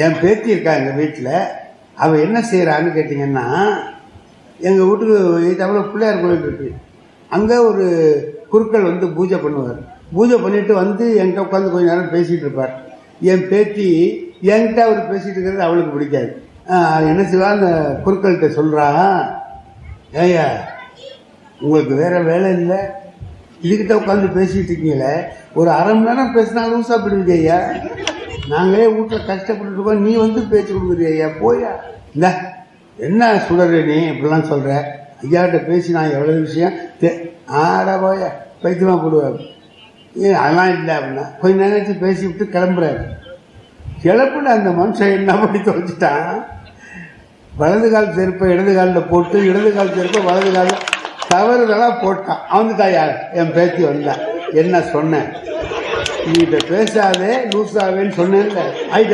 என் பேத்தி இருக்கா எங்கள் வீட்டில். அவள் என்ன செய்கிறான்னு கேட்டிங்கன்னா, எங்கள் வீட்டுக்கு எதிர்த்தாப்புல பிள்ளையார் கோயில் இருக்குது. அங்கே ஒரு குருக்கள் வந்து பூஜை பண்ணுவார். பூஜை பண்ணிவிட்டு வந்து என்கிட்ட உட்காந்து கொஞ்ச நேரம் பேசிகிட்டு இருப்பார். என் பேத்தி என்கிட்ட அவர் பேசிகிட்டு இருக்கிறது அவளுக்கு பிடிக்காது. என்ன செய்வா, அந்த குருக்கள்கிட்ட சொல்கிறா, ஏய்யா உங்களுக்கு வேறு வேலை இல்லை, இதுக்கிட்ட உட்காந்து பேசிகிட்டு இருக்கீங்களே, ஒரு அரை மணி நேரம் பேசினா லூஸாக போயிடுவீங்க ஐயா, நாங்களே வீட்டில் கஷ்டப்பட்டு இருக்கோம், நீ வந்து பேச்சு கொடுக்குறிய ஐயா, போயா இல்லை என்ன சுடரு நீ இப்படிலாம் சொல்கிற, ஐயாட்ட பேசி நான் எவ்வளோ விஷயம் ஆடா போயா பைத்தியமாக போடுவார். அதெல்லாம் இல்லை அப்படின்னா கொஞ்ச நேரத்துக்கு பேசி விட்டு கிளம்புறாரு. கிளப்புல அந்த மனுஷன் என்ன பண்ணி தொலைச்சிட்டான், வலது கால் செருப்பை இடது காலில் போட்டு இடது கால் செருப்பை வலது காலில் தவறுதலாக போட்டான். அவனுக்காயா என் பேத்தி வந்தான், என்ன சொன்னேன், நீ இதை பேசாதே லூஸாவேன்னு சொன்னேன்ல.